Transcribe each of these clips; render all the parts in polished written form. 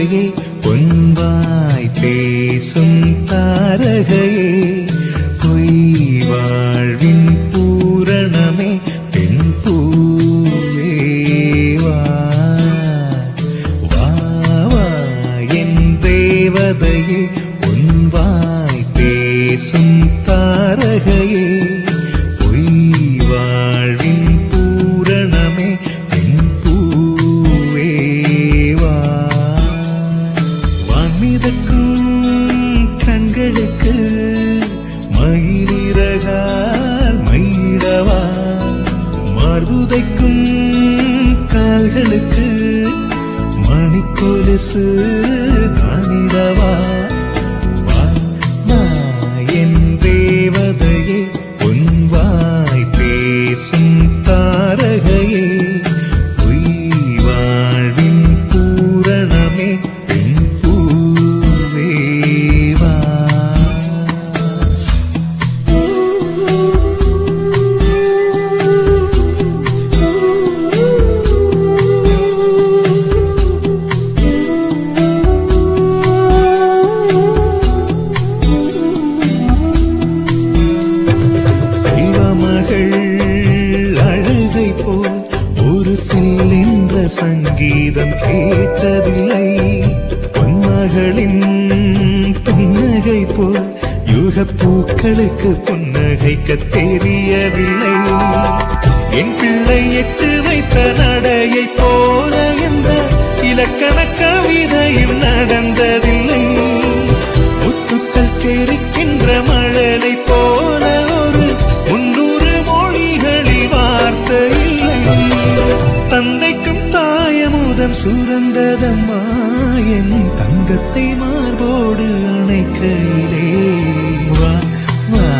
தேவதையே பொன்வாய் பேசும் தாரகையே பொய் வாழ்வின் பூரணமே பெண் பூவே வா வா வா என் தேவதையே பொன்வாய் பேசும் தாரகையே பொய் வாழ்வின் பூரணமே பெண் பூவே வா வான்மிதக்கும் கண்களுக்கு மயிலிறகால் மயிடவா மார்புதைக்கும் கால்களுக்கு மணிக்கொலுசு தானிடவா வா வா என் தேவதையே பொன்வாய் பேசும் தாரகையே பொய் வாழ்வின் பூரணமே பெண் பூவே வா அழுகை போல் ஒரு செல்லென்ற சங்கீதம் கேட்டதில்லை பொன்மகளின் புன்னகை போல் யுக பூக்களுக்கு புன்னகைக்க தெரியவில்லை என் பிள்ளை எட்டு வைத்த நடையை போல என்ற இலக்கண கவிதையில் நடந்ததில்லை முத்துக்கள் தெரிக்கின்ற மழலை போல ஒரு 300 மொழிகளில் வார்த்தை இல்லை தந்தைக்கும் தாயமுதம் சுரந்ததம்மா என் தங்கத்தை மார்போடு அணைக்கையிலே வா வா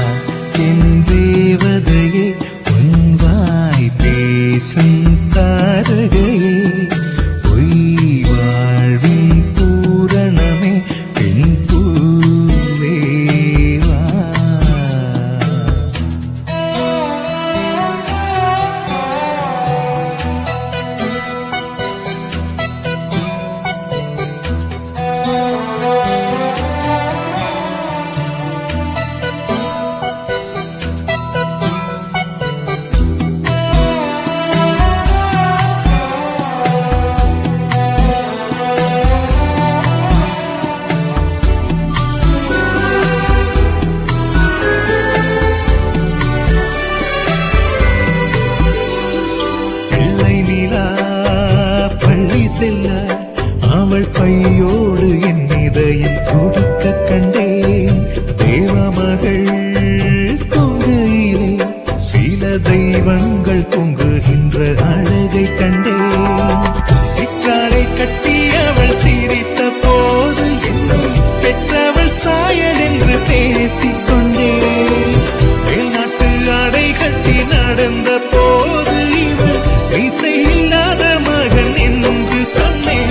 என் தேவதையே பொன்வாய் பேசும் தாரகையே பொய் வாழ்வின் பூரணமே பெண் பூவே வா செல்ல அவள் பையோடு என் இதயம் துடிக்க கண்டேன் தேவமகள் தொங்குயிலே சில தெய்வங்கள் தொங்குகின்ற அழகை கண்டேன் சிற்றாடை கட்டி அவள் சிரித்த போது என்னை பெற்றவள் சாயல் என்று பேசிக்கொண்டேன் மேல்நாட்டு ஆடை கட்டி நடந்த போது இவள் இசையில்லாத மகன் என்று சொன்னேன்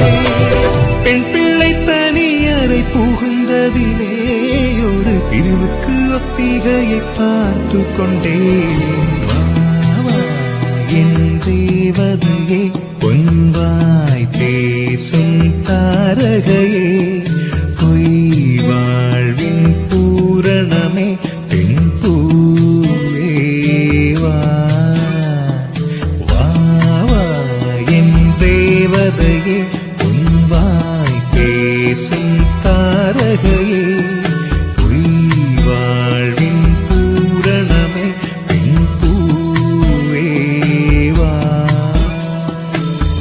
பெண் பிள்ளை தனியறை புகுந்ததிலே ஒரு பிரிவுக்கு ஒத்திகையை பார்த்து கொண்டேன் வா வா என் தேவதையே பொன்வாய் பேசும் தாரகையே பொய் வாழ்வின் பூரணமே பெண் பூவே வா வா வா என் தேவதையே பொன்வாய் பேசும் தாரகையே பொய் வாழ்வின் பூரணமே பெண் பூவே வா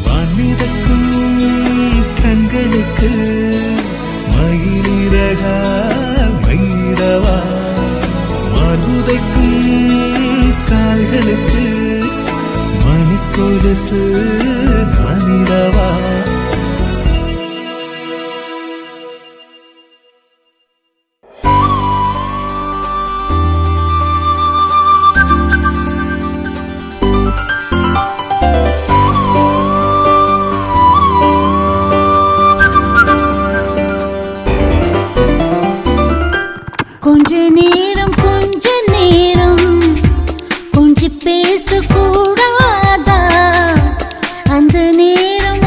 வான்மிதக்கும் கண்களுக்கு மயிலிறகால் மயிடவா மார்புதைக்கும் கால்களுக்கு மணிக்கொலுசு நானிடவா கொஞ்ச நேரம் கொஞ்சி பேசக்கூடாதா அந்த நேரம்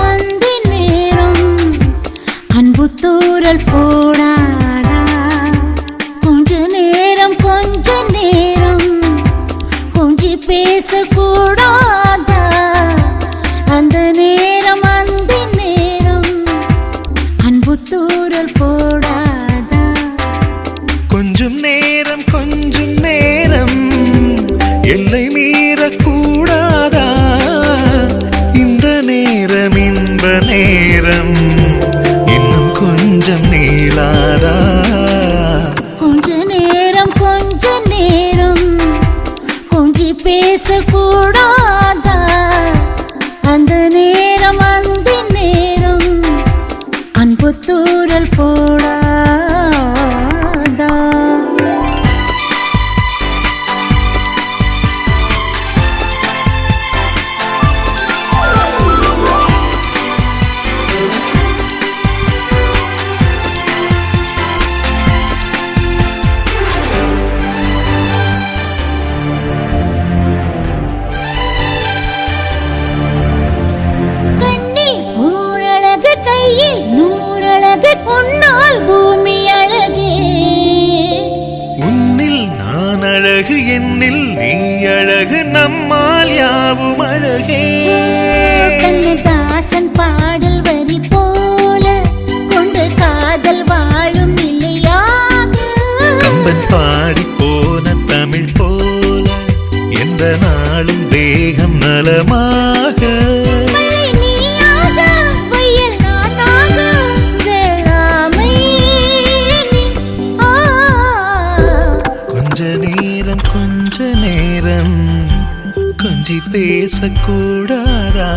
கொஞ்சி பேசக்கூடாதா?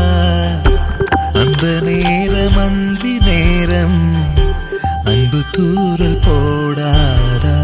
அந்த நேரம் அந்தி நேரம் அன்பு தூரல் போடாதா?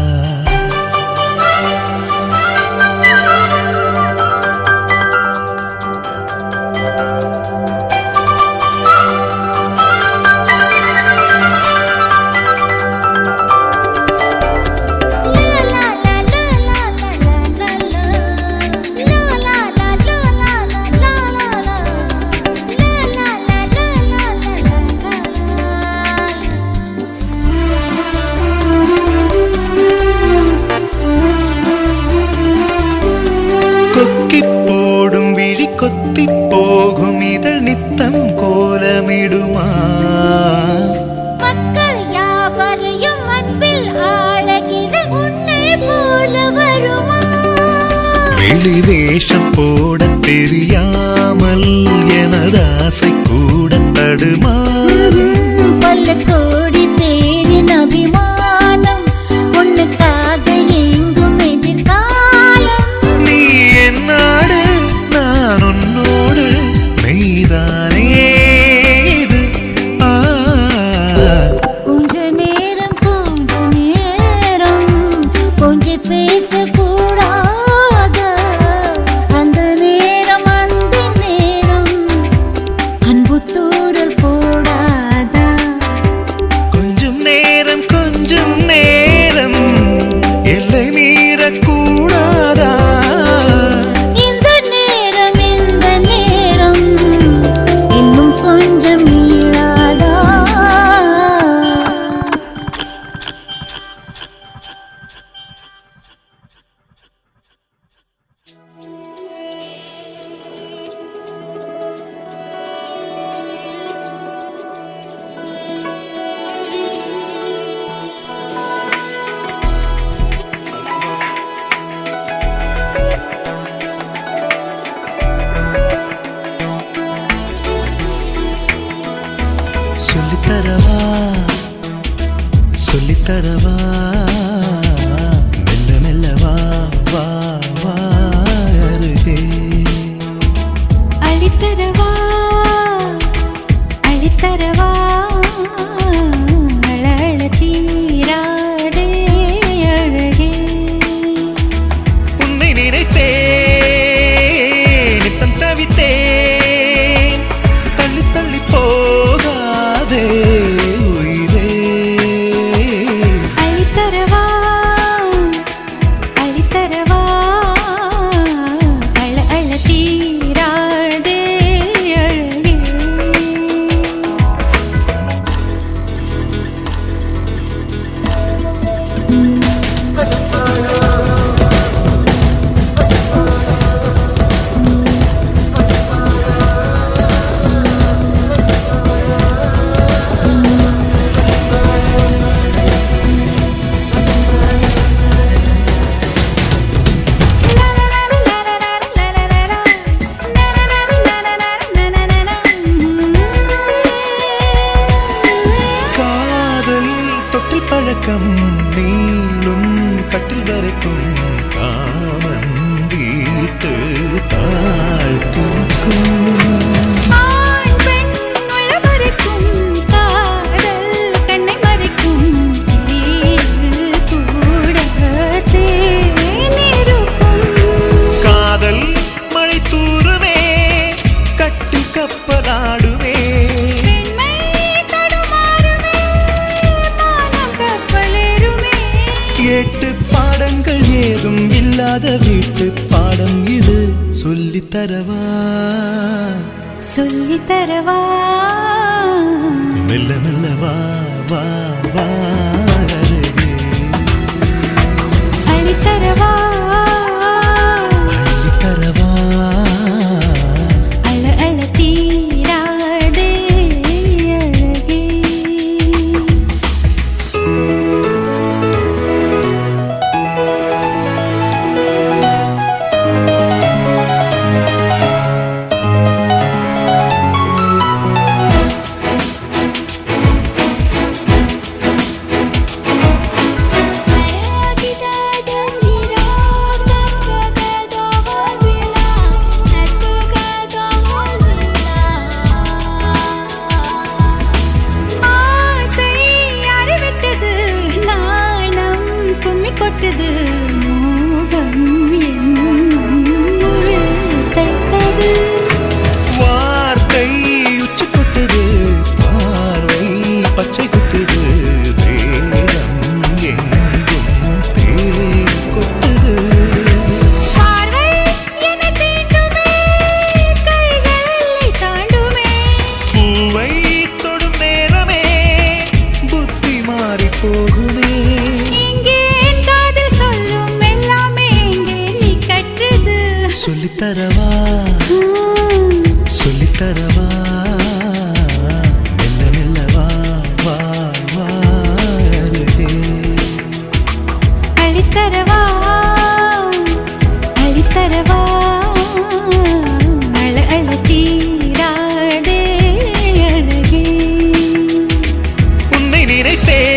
கொத்தி போகும் இதழ் நித்தம் கோலமிடுமா? மக்கள் யாவரையும் அன்பில் ஆளகிற உன்னை போல வருமா? வெளி வேஷம் போட தெரியாமல் எனது ஆசை கூட தடுமாறும். பல கோடி பேரின் அபிமானம் உன்னுக்காக எங்கும் எதிர்காலம். நீ என்னோடு நான் உன்னோடு மெய்தானே இது. கொஞ்ச நேரம் கொஞ்சி பேசக்கூடாத அந்த நேரம் அந்த நேரம் அன்பு தூரல் போடாதா? கொஞ்சம் நேரம் எல்லை மீறக்கூடாதா? இந்த நேரம் இன்னும் கொஞ்சம் மீறாதா? சொல்லித்தரவா மெல்ல மெல்ல வா வா வா அருகே. அளித்தரவா அழ தீராதே அழகே. உன்னை நினைத்தேன் நித்தம் தவித்தேன் தள்ளி தள்ளி போகாதே உயிரே. அளித்தரவா அழ தீராதே அழகே. காதல் தொட்டில் பழக்கம் நீளும் கட்டில் வரைக்கும் காமன் வீட்டு தாழ்த்திருக்கும். ஆண் பெண் உள்ள மறைக்கும் காதல் கண்ணை மறைக்கும் தீயில் கூட தேனிருக்கும். காதல் மழை தூருமே கட்டில் கப்பலாடுமே. பெண்மை தடுமாறுமே மானம் கப்பலேறுமே. 8 பாடங்கள் ஏதும் இல்லாத வீட்டு பாடம் இது. சொல்லித்தரவா மெல்ல மெல்ல வா வா வா அருகே. அளித்தரவா அழ தீராதே அழகே. காட்டுது மோகம் என்னுள் தைத்தது. வார்த்தை உச்சி கொட்டுது, பார்வை பச்சை குத்துது, வேகம் எங்கும் தேன் கொட்டுது. பார்வை என்னை தீண்டுமே, கைகள் எல்லை தாண்டுமே. பூவை தொடும் நேரமே புத்தி மாறி போகுமே. இங்கே என் காதில் சொல்லும் எல்லாமே இங்கே நீ கற்றது. சொல்லித்தரவா சொல்லித்தரவா, மெல்ல மெல்ல வா வா வா அருகே. அளித்தரவா அளித்தரவா, அழ அழ தீராதே அழகே. உன்னை நினைத்தேன்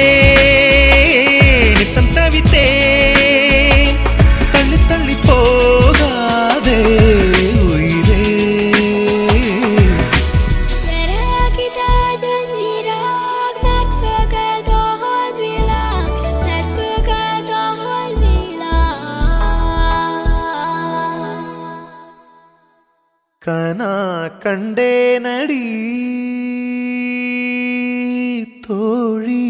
நித்தம் தவித்தேன், தள்ளி தள்ளி போகாதே உயிரே. Szeretek titeket önvirág, mert fölkelt a holdvilág, mert fölkelt a holdvilág. கனா கண்டேனடி தோழி.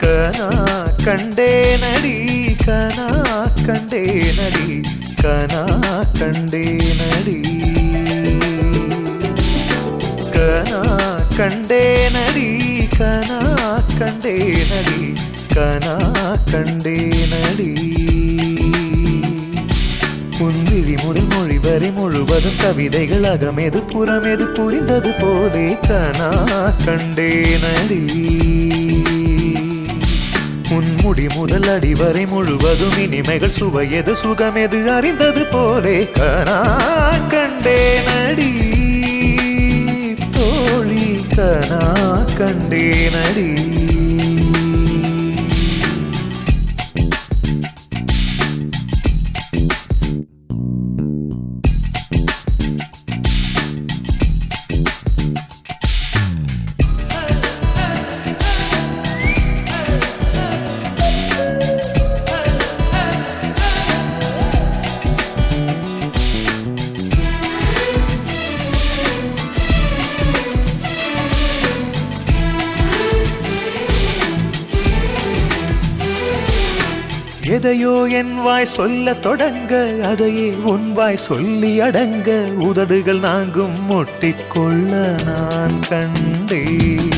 கனா கண்டேனடி கனா கண்டேனடி கனா கண்டேனடி கனா கண்டேனடி கனா கண்டேனடி கனா கண்டேனடி. உன்விழி முதல் மொழி வரை முழுவதும் கவிதைகள் அகமெது புறமெது புரிந்தது போலே கனா கண்டேனடி. உன்முடி முதல் அடி வரை முழுவதும் இனிமைகள் சுவையது சுகமெது அறிந்தது போலே கனா கண்டேனடி தோழி. கனா கண்டேனடி. எதையோ என் வாய் சொல்ல தொடங்க, அதையே உன் வாய் சொல்லி அடங்க, உதடுகள் நாங்கும் முட்டிக்கொள்ள நான் கண்டேன்.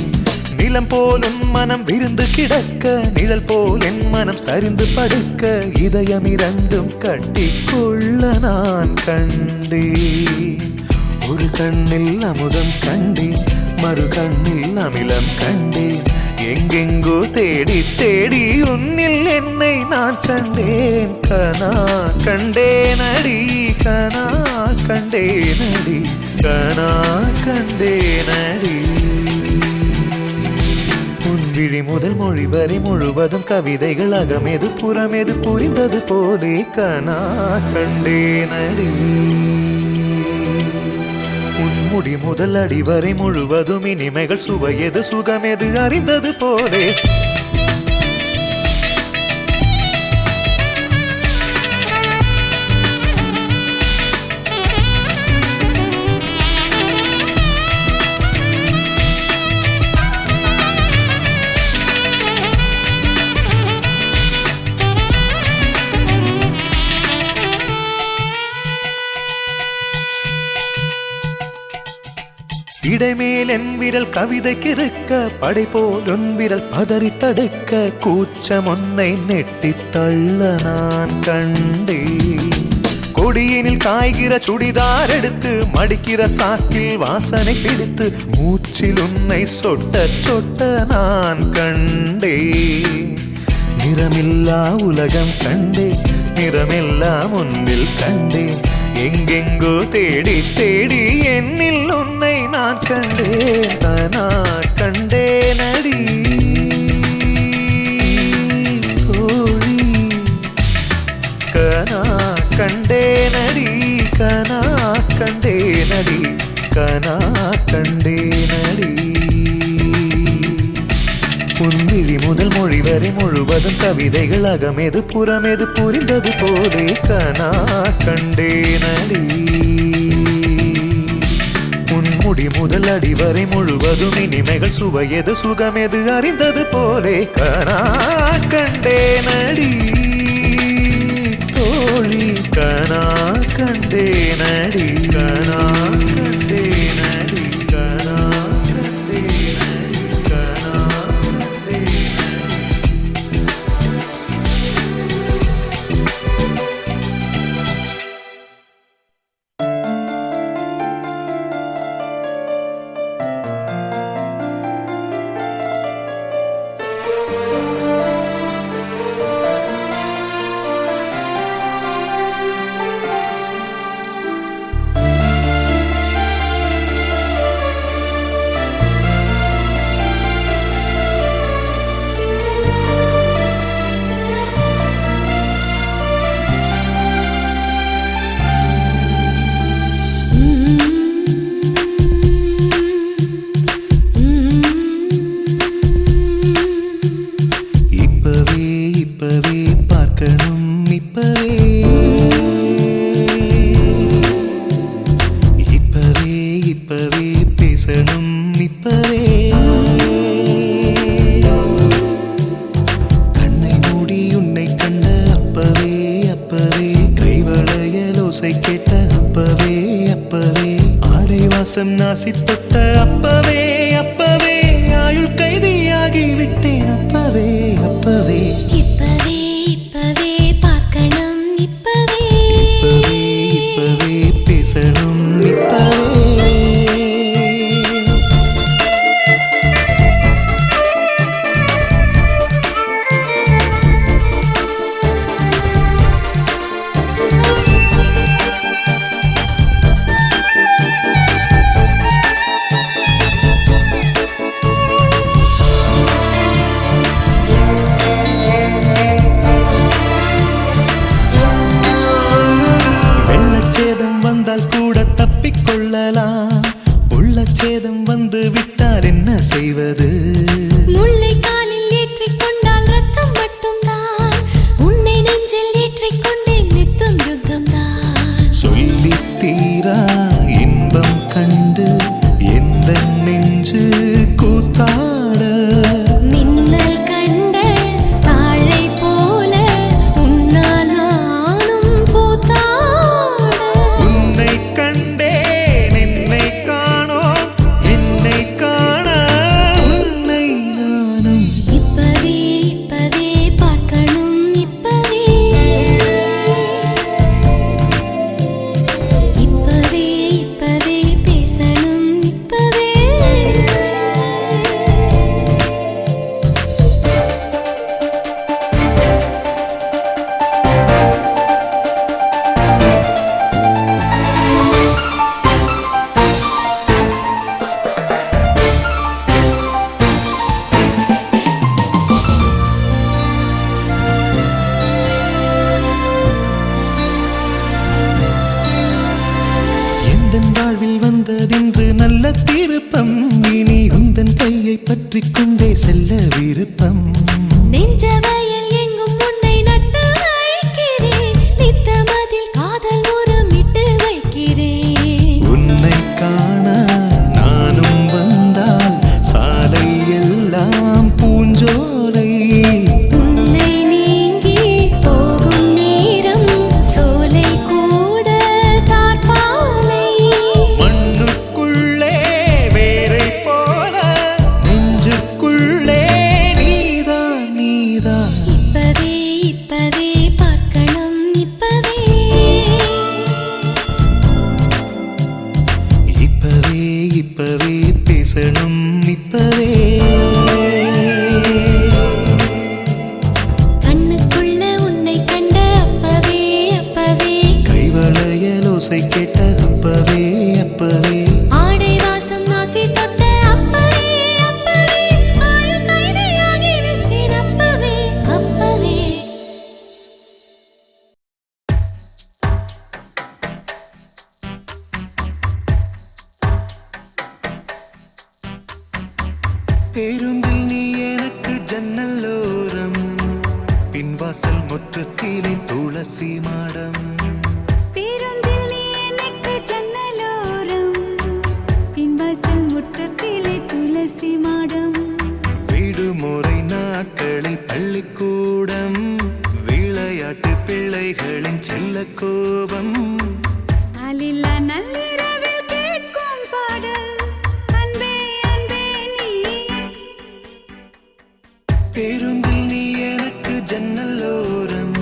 நிலம் போல் உன் மனம் விருந்து கிடக்க, நிழல் போல் என் மனம் சரிந்து படுக்க, இதயம் இரண்டும் கட்டிக்கொள்ள நான் கண்டேன். ஒரு கண்ணில் அமுதம் கண்டேன், மறு கண்ணில் அமிலம் கண்டேன். எங்கெங்கோ தேடி தேடி உன்னில் என்னை நான் கண்டேன். கனா கண்டேனடி கனா கண்டேனடி கனா கண்டேனடி. உன் விழி முதல் மொழி வரை முழுவதும் கவிதைகள் அகமெது புறமெது புரிந்தது போலே கனா கண்டேனடி. உன்முடி முதல் அடி வரை முழுவதும் இனிமைகள் சுவையது சுகமெது அறிந்தது போலே. இடைமேல் என் விரல் கவிதைக்கு இருக்க, படை போல் உன் விரல் பதறி தடுக்க, கூச்சம் உன்னை நெட்டி தள்ள நான் கண்டேன். கொடியினில் காய்கிற சுடிதார் எடுத்து, மடிக்கிற சாக்கில் வாசனை பிடித்து, மூச்சில் உன்னை சொட்ட சொட்ட நான் கண்டேன். ஈரமில்லா உலகம் கண்டே நிறமெல்லாம் ஒன்றில் கண்டே எங்கெங்கோ தேடி தேடி என்னில் உன்னை நான் கண்டேன் தானா கண்டே நடி தோழி கனா கண்டே நடி கனா கண்டே நடி கனா கண்டே நடி உன்விழி முதல் மொழி வரை முழுவதும் கவிதைகள் அகமெது புறமெது புரிந்தது போலே கனா கண்டே நடி உன்முடி முதல் அடி வரை முழுவதும் இனிமைகள் சுவையது சுகமெது அறிந்தது போலே கனா கண்டே நடி தோழி கனா கண்டே நடி கனா கண்டே நடி கனா கண்டே நடி கனா கண்டே இப்பவே பார்க்கணும் இப்பவே பேசணும் இப்பவே கண்ணை மூடி உன்னை கண்ட அப்பவே கைவளையலோசை கேட்ட அப்பவே ஆடை வாசம் நாசி தொட்ட அப்பவே ஆயுள் கைதியாகி விட்டேன் அப்பவே இப்பவே பார்க்கணும் இப்பவே பேசணும் இப்பவே வெள்ளச்சேதம் வந்தால் கூட தப்பிக்கொள்ளலாம் உள்ளச்சேதம் வந்து விட்டால் என்ன செய்வது முல்லை காலில் ஏற்றிக் கொண்டால் ரத்தம் மட்டும்தான் உன்னை நெஞ்சில் ஏற்றிக் கொண்டேன் நித்தம் யுத்தம்தான் சொல்லி தீரா இன்பம் கண்டு எந்த நெஞ்சு கூத்தாட மின்னல் கண்ட தாழை போல உன்னால் நானும் பூத்தாட உன்னை கண்டேன் என்னை காணோம் என்னை காண உன்னை நானும் இப்பவே பார்க்கணும் இப்பவே பேசணும் இப்பவே எந்தன் வாழ்வில் வந்ததென்று நல்ல திருப்பம் இனி உந்தன் கையை பற்றிக் கொண்டே செல்ல விருப்பம் நெஞ்ச வயல் எங்கும் உன்னை நட்டு வைக்கிறேன் நித்தமதில் காதல் உரமிட்டு வைக்கிறேன் உன்னை காண நானும் வந்தால் சாலை எல்லாம் பூஞ்சோலை உன்னை நீங்கி போகும் நேரம் சோலை கூட தார்பாலை மண்ணுக்குள்ளே வேரை போல நெஞ்சுக்குள்ளே நீதான் ஜன்னலோரம் பின்வாசல் முற்றத்திலே துளசி மாடம் பேருந்தில் நீ எனக்கு ஜன்னலோரம் பின்வாசல் முற்றத்திலே துளசி மாடம் விடுமுறை நாட்களில் பள்ளிக்கூடம் விளையாட்டு பிள்ளைகளின் செல்ல கோபம் ஆளில்லா நள்ளிரவில் கேட்கும் பாடல் அன்பே அன்பே நீ பேருந்தில் நீ எனக்கு ஜன்னலோரம்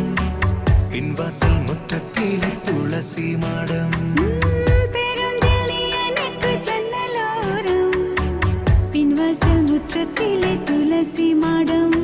பின்வாசல் முற்றத்திலே துளசி மாடம் பேருந்தில் நீ எனக்கு ஜன்னலோரம் பின்வாசல் முற்றத்திலே துளசி மாடம்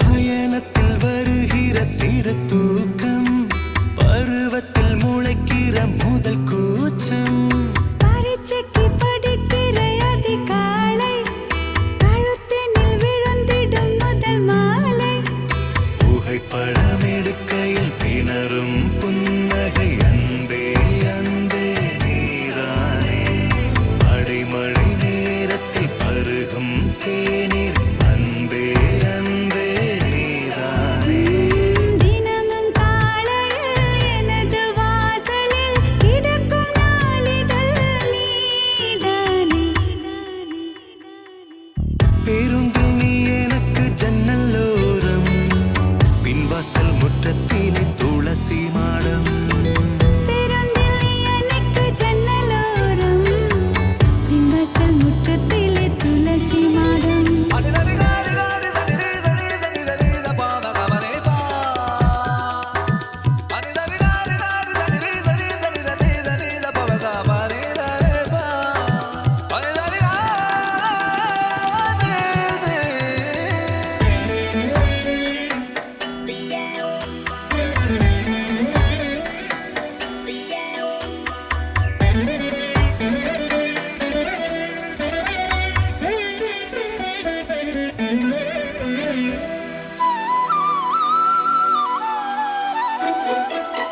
பயணத்தில் வருகிற சிறு தூக்கம் பருவத்தில் முளைக்கிற முதல் கூச்சம் பரீட்சைக்கு படிக்கிற அதிகாலை கழுத்தினில் விழுந்திடும் முதல் மாலை புகைப்படம் எடுக்கையில் திணறும் புன்னகை அன்பே அன்பே நீரானே அடைமழை நேரத்தில் பருகும் தேநீர் அன்பே அன்பே நீரானே தினமும் காலையில் எனது வாசலில் கிடக்கும் நாளிதழ் நீதானே பேருந்தில் நீ எனக்கு ஜன்னலோரம் பின்வாசல் முற்றத்திலே துளசி மாடம் பேருந்தில் நீ எனக்கு ஜன்னலோரம் பின்வாசல் முற்றத்திலே துளசி மாடம்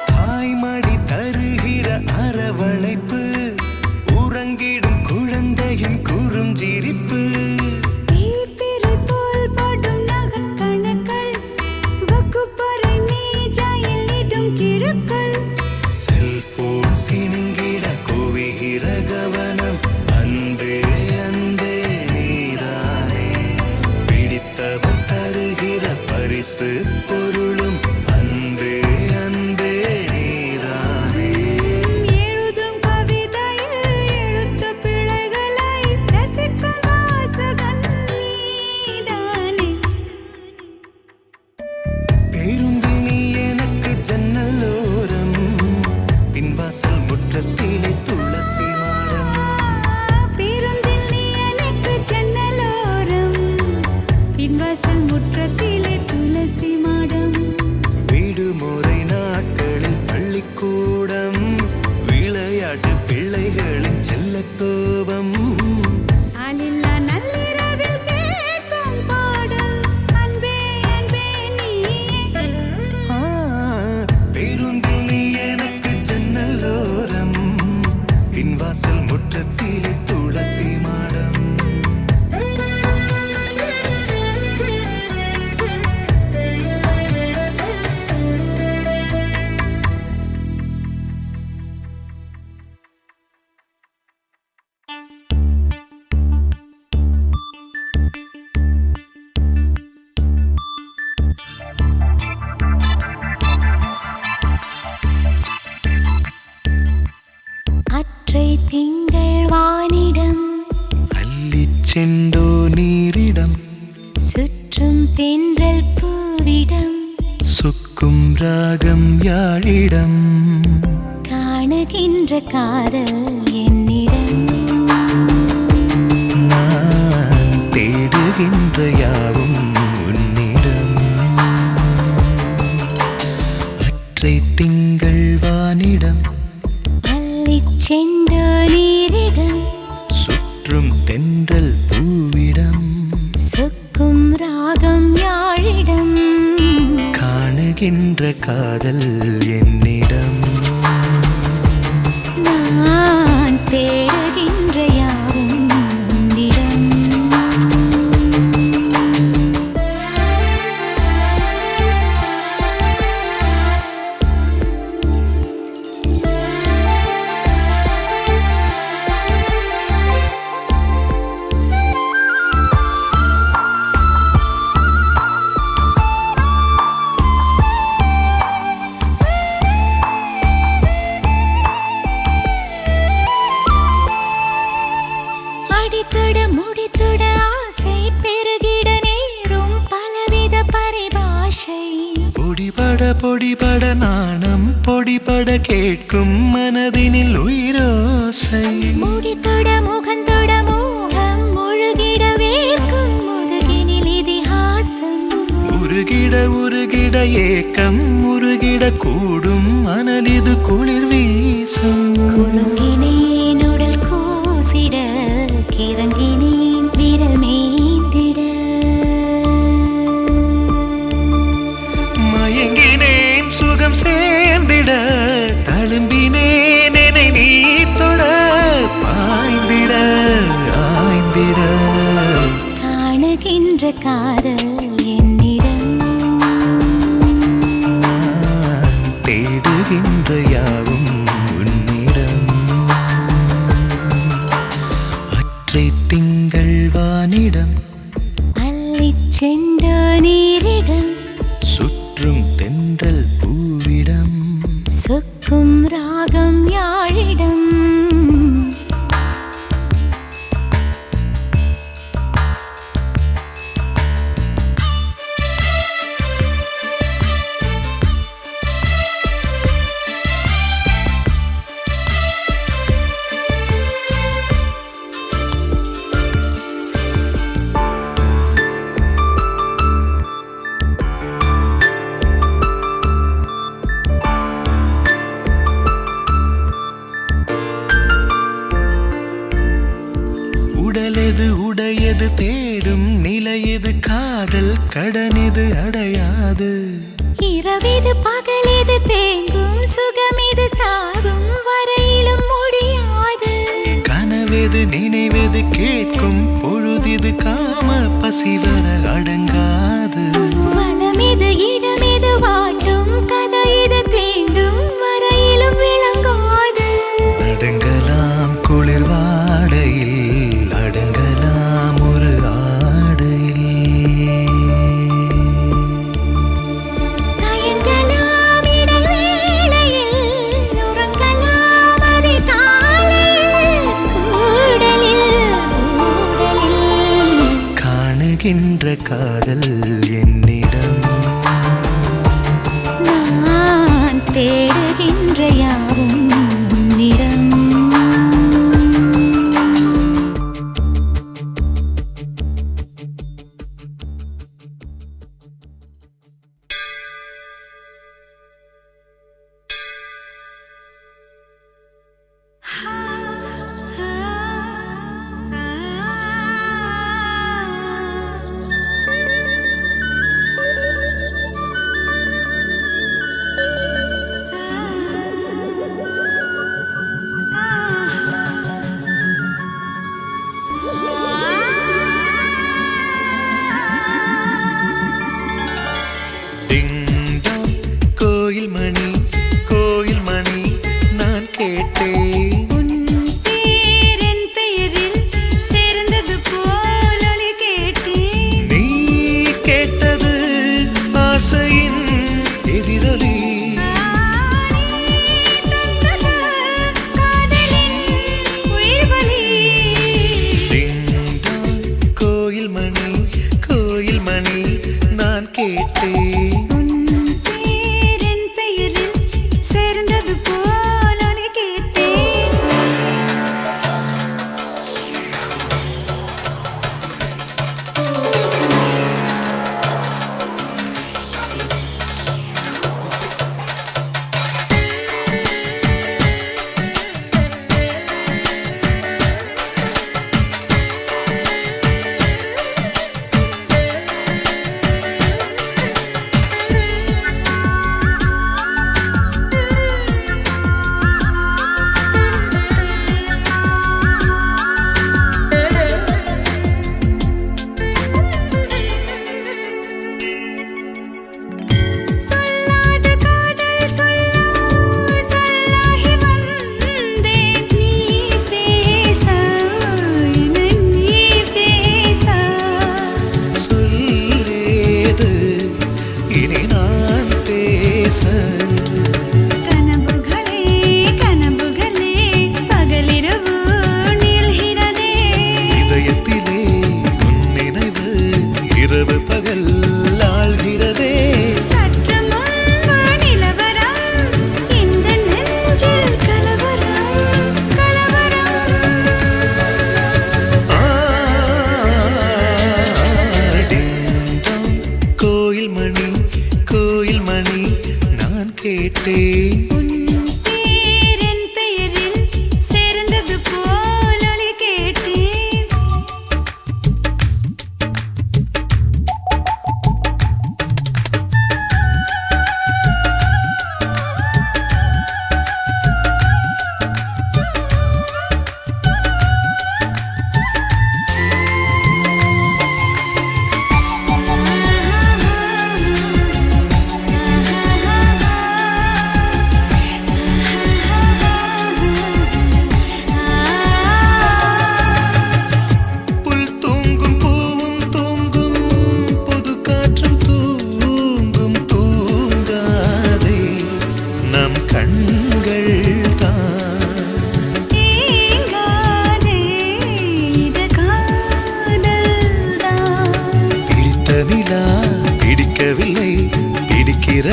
தாய்மடி தருகிற அரவணைப்பு உறங்கிடும் குழந்தையின் குறுஞ்சிரிப்பு தீப்பிரை போல் படும் நகக்கணுக்கள் வகுப்பறை மேஜையில் இடும் கிறுக்கள் செல்போன் சினுங்கிட குவிகிற கவனம் அன்பே அன்பே நீதானே பிடித்தவர் தருகிற பரிசு பொருளும் அன்பே அன்பே நீதானே எழுதும் கவிதையில் எழுத்து பிழைகளை ரசிக்கும் வாசகன் நீதானே பேருந்தில் நீ எனக்கு ஜன்னலோரம் பின்வாசல் முற்றத்திலே துளசி மாடம் பேருந்தில் நீ எனக்கு ஜன்னலோரம் பின்வாசல் முற்றத்திலே துளசி மாடம் விடுமுறை நாட்களில் பள்ளிக்கூடம் விளையாட்டு பிள்ளைகளின் செல்ல கோபம் ஆளில்லா நள்ளிரவில் கேட்கும் பாடல் அன்பே அன்பே நீ பேருந்தில் நீ எனக்கு ஜன்னலோரம் பின்வாசல் முற்றத்திலே துளசி மாடம் அற்றை திங்கள் வானிடம் அள்ளிச் செண்டோ நீரிடம் சுற்றும் தென்றல் பூவிடம் சொக்கும் ராகம் யாழிடம் காணுகின்ற காதல் என்னிடம் தேடுகின்ற காதல் என்னிடம் நான் தேடுகின்ற யாவும் உன்னிடம் அடித்தொட முடித்தொட ஆசை பெருகிட நேரும் பலவித பரிபாஷை பொடிபட நாணம் பொடிபட கேட்கும் மனதினில் உயிரோசை முடித்தொட முகந்தொட மோகம் முழுகிட வேர்க்கும் முதுகினில் இதிகாசம் உருகிட ஏக்கம் உருகிட கூடும் மனதிது குளிர் வீசும் குலுங்கினேன் உடல் கூசிட கிறங்கினேன் விரல் மேய்ந்திட மயங்கினேன் சுகம் சேர்ந்திட தழும்பினேன் என்னை நீ தொட பாய்ந்திட ஆய்ந்திட காணுகின்ற காதல் என்னிடம் நான் தேடுகின்ற யாவும் உன்னிடம் அற்றை திங்கள் வானிடம் அள்ளிச் சென்ற நீரிடம் சுற்றும் தென்றல் பூவிடம் சொக்கும் ராகம் யாழிடம் உடலெது உடையது தேடும் நிலையது காதல் கடனெது அடையாது இரவிது பகலிது தேங்கும் சுகமிது சாகும் வரையிலும் முடியாது கனவெது நினைவெது கேட்கும் பொழுதிது காம பசிவர அடங்காது வனமிது இடமிது வாட்டும் கதையிது தீண்டும் வரையிலும் விளங்காது அடங்கலாம் குளிர் வாடையில் அடங்கலாம் ஒரு ஆடையில் தயங்கலாம் இடைவேளையில் உறங்கலாம் அதிகாலையில் கூடலில் காணுகின்ற காதல் என்னிடம் நான் தேடுகின்ற யாவும் உன்னிடம்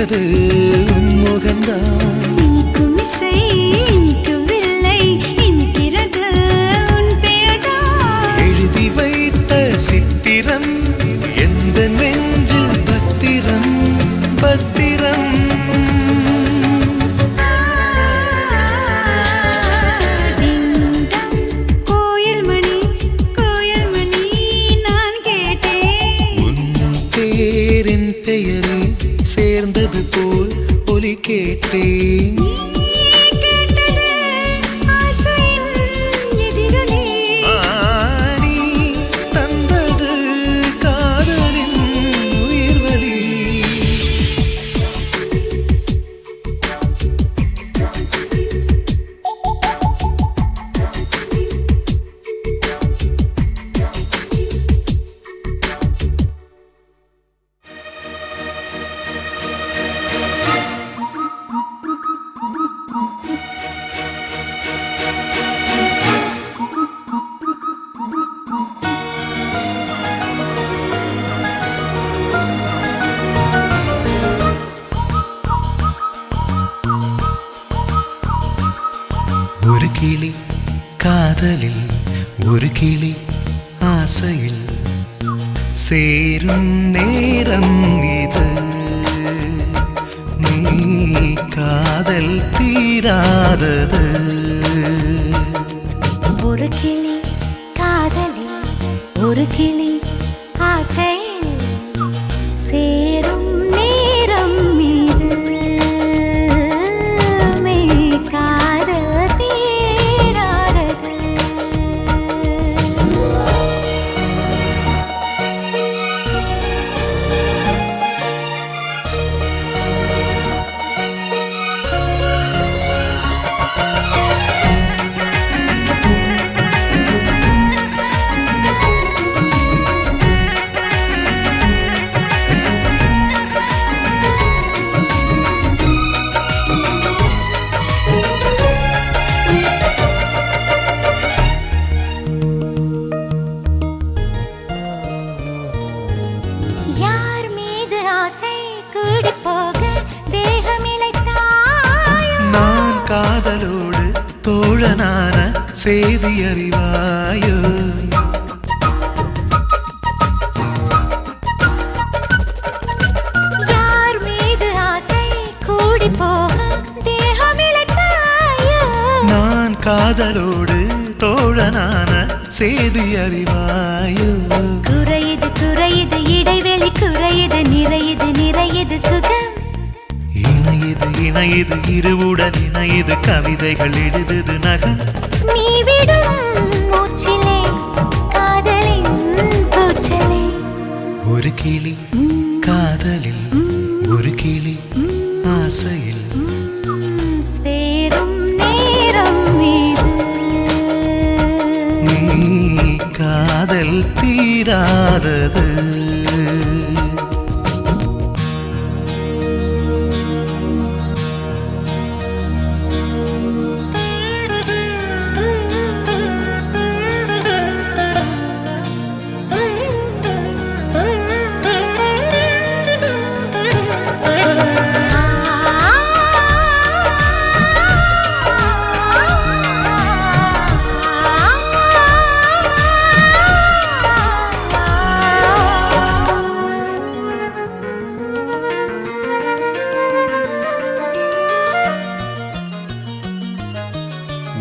இனித்தது உன் முகம்தான். இனிக்கும் இசை இனிக்கவில்லை, இனிக்கிறது உன் பெயர்தான். எழுதி வைத்த சித்திரம் எந்த நெஞ்சில் பத்திரம் பத்திரம். கோயில் மணி கோயில் மணி நான் கேட்டேன். உன் பேரின் பெயரில் சேர்ந்தது போல் ஒலி கேட்டேன். நீ கேட்டது ஆசையின் எதிரொலி. நீ தந்தது காதலின் உயிர்வலி. ஒரு கிளி காதலில் ஒரு கிளி ஆசையில் சேரும் நேரம் இது. நீ காதல் தீராதது. ஒரு கிளி காதலில் ஒரு கிளி ஆசையில் சேரும் நேரம் இது. மெய் காதல் தீராதது. யார் மீது ஆசை கூடி போக தேகம் இளைத்தாயோ. நான் காதலோடு தோழனான செய்தி அறிவாயோ. யார் மீது ஆசை கூடி போக தேகம் இளைத்தாயோ. நான் காதலோடு தோழனான செய்தி அறிவாயோ. குறையுது குறையுது இடைவெளி குறையுது நிறையுது நிறையுது சுகம். இணையுது இணையுது இருவுடன் இணையுது கவிதைகள் எழுதுது நகம். நீ விடும் மூச்சிலே காதலின் கூச்சலே. ஒரு கிளி காதலில் ஒரு கிளி ஆசையில் சேரும் நேரம் இது. நீ காதல் தீராதது.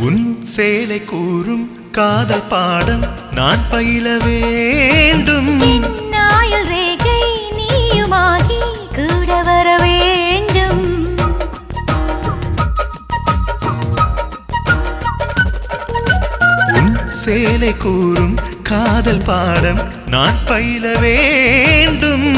உன் சேலை கூறும் காதல் பாடம் நான் பயில வேண்டும். நாயுள் ரேகை நீயுமாகி கூட வர வேண்டும். உன் சேலை கூறும் காதல் பாடம் நான் பயில வேண்டும்.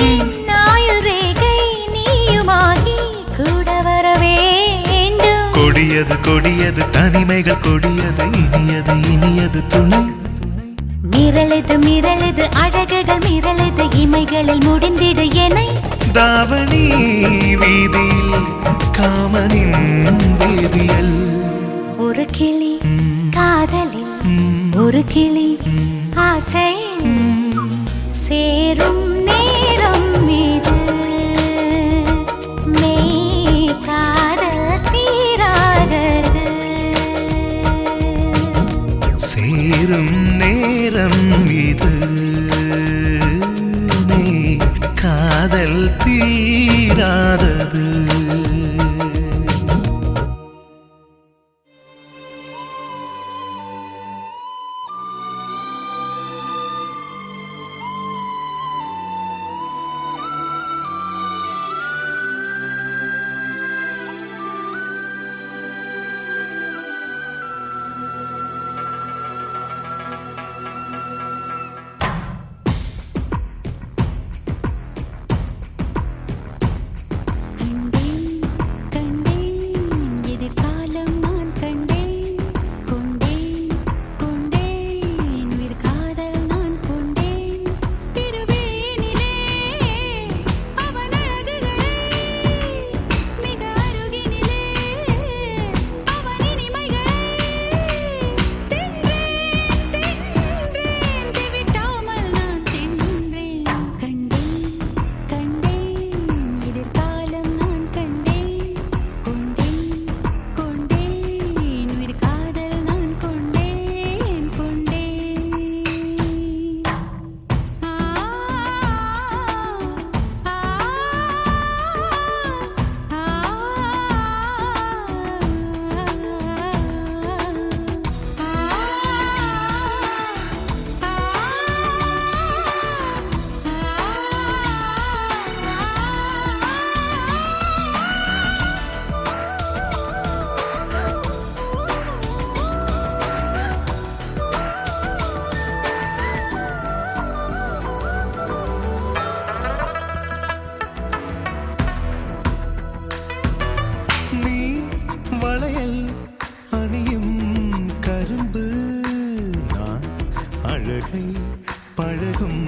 நாயுள் ரேகை நீயுமாகி கூட வர வேண்டும். கொடியது கொடியது தனிமைகள் கொடியது இனியது இனியது துணை. மிரளுது மிரளுது அழகுகள் மிரளுது இமைகளில் முடிந்திடு எனை. தாவணி வீதியில் காமனின் வேதியல். ஒரு கிளி காதலில் ஒரு கிளி ஆசையில் சேரும் நேரம் இது. மெய் தீரும் நேரம் இது நீ காதல் தீராதது பழகும்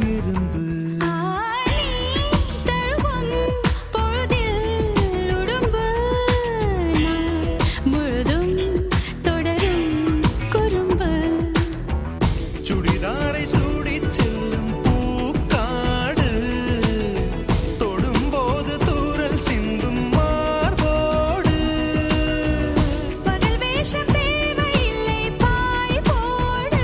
எறும்பு தழுவும் பொழுதில் உடும்பு நான் முழுதும் தொடரும் குறும்பு சுடிதாரை சூடிச் செல்லும் பூக்காடு தொடும்போது தூறல் சிந்தும் மார்போடு பகல் வேஷம் தேவையில்லை பாய் போடு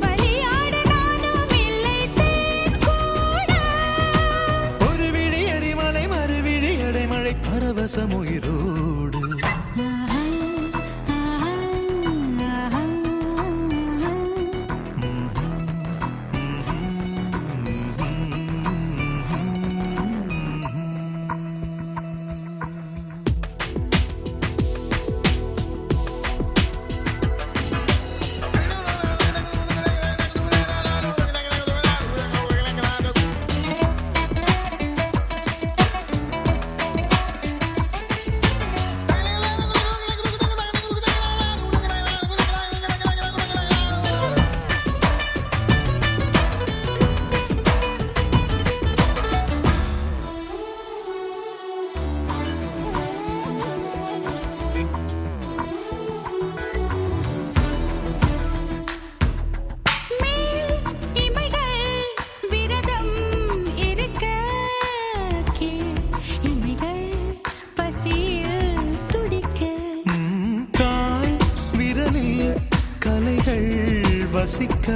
பலியாட நானும் இல்லை தேன் கூட ஒரு விழி எரிமலை மறுவிழி அடைமழை பரவசம் உயிரோடு வசிக்க